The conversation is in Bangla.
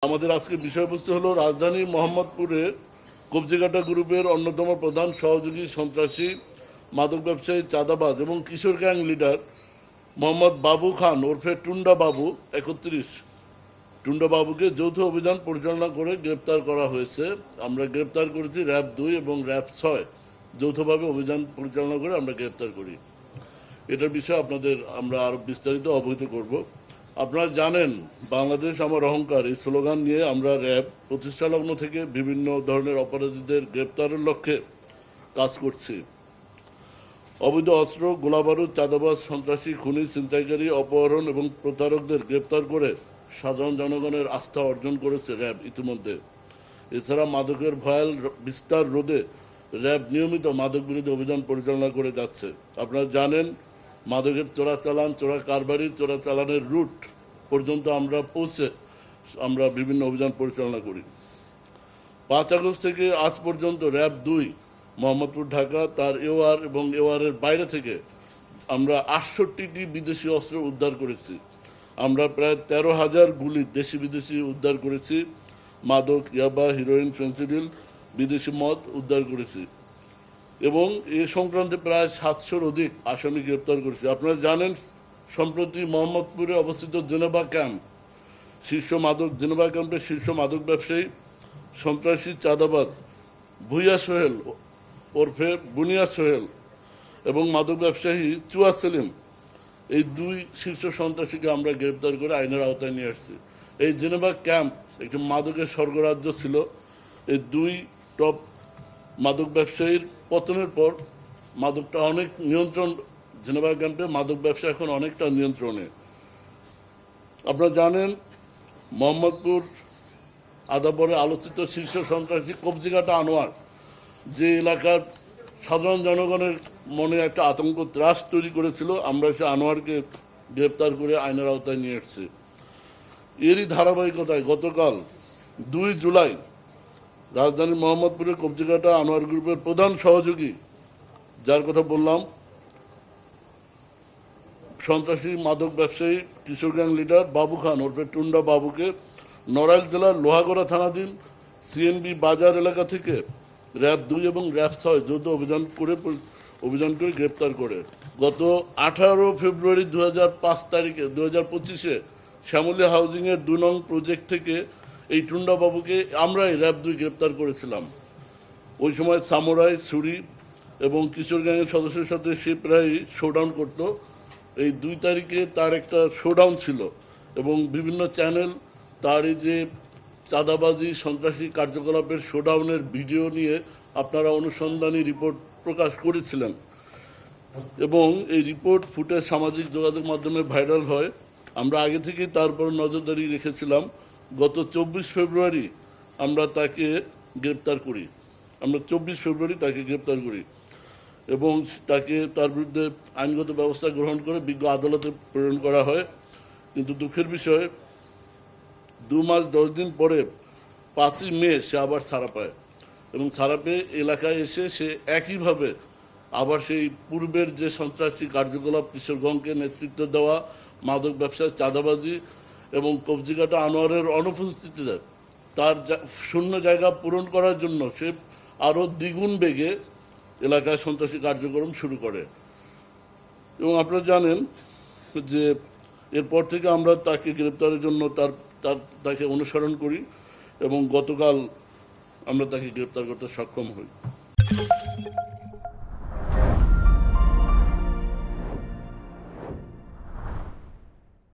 আমাদের আজকে বিষয়বস্তু হলো রাজধানী মোহাম্মদপুরে কবজিকাটা গ্রুপের অন্যতম প্রধান সহযোগী সন্ত্রাসী মাদক ব্যবসায়ী চাঁদাবাজ এবং কিশোর গ্যাং লিডার মোহাম্মদ বাবু খান ওরফে টুন্ডা বাবু 31 টুন্ডা বাবুকে যৌথ অভিযান পরিচালনা করে গ্রেপ্তার করা হয়েছে। আমরা গ্রেপ্তার করেছি র্যাব 2 এবং র্যাব 6 যৌথভাবে অভিযান পরিচালনা করে আমরা গ্রেপ্তার করি। এটার বিষয়ে আমরা আরো বিস্তারিত অবহিত করব। আপনারা জানেন বাংলাদেশ আমার অহংকার এই স্লোগান নিয়ে আমরা র্যাব প্রতিষ্ঠালগ্ন থেকে বিভিন্ন ধরনের অপরাধীদের গ্রেপ্তারের লক্ষ্যে কাজ করছি। অবৈধ অস্ত্র, গোলাবারুদ, চাঁদাবাজ, সন্ত্রাসী, খুনি, ছিনতাইকারী, অপহরণ এবং প্রতারকদের গ্রেপ্তার করে সাধারণ জনগণের আস্থা অর্জন করেছে র্যাব ইতিমধ্যে। এছাড়া মাদকের ভয়াল বিস্তার রোধে র্যাব নিয়মিত মাদক বিরোধী অভিযান পরিচালনা করে যাচ্ছে। আপনারা জানেন মাদকের চোরাচালান, চোরা কারবারি, চোরাচালানের রুট পর্যন্ত আমরা বিভিন্ন অভিযান পরিচালনা করি। 5 আগস্ট থেকে আজ পর্যন্ত র্যাব 2 মোহাম্মদপুর, ঢাকা, তার এওয়ার এবং এওয়ারের বাইরে থেকে আমরা 68টি বিদেশি অস্ত্র উদ্ধার করেছি। আমরা প্রায় 13,000 গুলি দেশি বিদেশি উদ্ধার করেছি। মাদক, ইয়াবা, হিরোইন, ফেন্সিডিল, বিদেশি মদ উদ্ধার করেছি এবং এ সংক্রান্তে প্রায় 700-র অধিক আসামি গ্রেপ্তার করেছি। আপনারা জানেন সম্প্রতি মোহাম্মদপুরে অবস্থিত জেনেভা ক্যাম্পের শীর্ষ মাদক ব্যবসায়ী সন্ত্রাসী চাঁদাবাজ ভুইয়া সোহেল ওরফে বুনিয়া সোহেল এবং মাদক ব্যবসায়ী চুয়া সেলিম, এই 2 শীর্ষ সন্ত্রাসীকে আমরা গ্রেপ্তার করে আইনের আওতায় নিয়ে আসছি। এই জেনেভা ক্যাম্প একটি মাদকের স্বর্গরাজ্য ছিল। এই 2 টপ মাদক ব্যবসায়ীর পতনের পর মাদকটা অনেক নিয়ন্ত্রণ, জেনেভা ক্যাম্পে মাদক ব্যবসা এখন অনেকটা নিয়ন্ত্রণে। আপনারা জানেন মোহাম্মদপুর আদাবরে আলোচিত শীর্ষ সন্ত্রাসী কবজিকাটা আনোয়ার যে এলাকার সাধারণ জনগণের মনে একটা আতঙ্ক ত্রাস তৈরি করেছিল, আমরা সে আনোয়ারকে গ্রেপ্তার করে আইনের আওতায় নিয়ে এসেছি। এরই ধারাবাহিকতায় গতকাল 2 জুলাই রাজধানী মোহাম্মদপুরের কবজিকাটা আনোয়ার গ্রুপের প্রধান সহযোগী, যার কথা বললাম, সন্ত্রাসী মাদক ব্যবসায়ী কিশোর গ্যাং লিডার বাবু খান ওরফে টুন্ডা বাবুকে নড়াইল জেলার লোহাগড়া থানাধীন সিএনবি বাজার এলাকা থেকে র্যাব 2 এবং র্যাব 6 যৌথ অভিযান করে গ্রেপ্তার করে গত 18 ফেব্রুয়ারি 2025-এ শ্যামলী হাউজিংয়ের 2 নং প্রজেক্ট থেকে এই টুন্ডা বাবুকে আমরাই র্যাব 2 গ্রেপ্তার করেছিলাম। ওই সময় সামুরাই, ছুরি এবং কিশোর গ্যাংয়ের সদস্যের সাথে সে প্রায় শোডাউন করত। এই 2 তারিখে তার একটা শোডাউন ছিল এবং বিভিন্ন চ্যানেল তার এই যে চাঁদাবাজি সন্ত্রাসী কার্যকলাপের শোডাউনের ভিডিও নিয়ে আপনারা অনুসন্ধানী রিপোর্ট প্রকাশ করেছিলেন এবং এই রিপোর্ট ফুটেজ সামাজিক যোগাযোগ মাধ্যমে ভাইরাল হয়। আমরা আগে থেকেই তার উপর নজরদারি রেখেছিলাম। গত 24 ফেব্রুয়ারি আমরা তাকে গ্রেপ্তার করি এবং তার বিরুদ্ধে আইনগত ব্যবস্থা গ্রহণ করে বিজ্ঞ আদালতে প্রেরণ করা হয়। কিন্তু দুঃখের বিষয় 2 মাস 10 দিন পরে 5ই মে সে আবার ছাড়া পায় এবং ছাড়া পেয়ে এলাকায় এসে সে একইভাবে আবার সেই পূর্বের যে সন্ত্রাসী কার্যকলাপ, কিশোরগঞ্জকে নেতৃত্ব দেওয়া, মাদক ব্যবসায় চাঁদাবাজি এবং কবজিকাটা আনোয়ারের অনুপস্থিতিতে তার শূন্য জায়গা পূরণ করার জন্য সে আরও দ্বিগুণ বেগে এলাকায় সন্ত্রাসী কার্যক্রম শুরু করে এবং আপনারা জানেন যে এরপর থেকে আমরা তাকে গ্রেপ্তারের জন্য তাকে অনুসরণ করি এবং গতকাল আমরা তাকে গ্রেপ্তার করতে সক্ষম হই।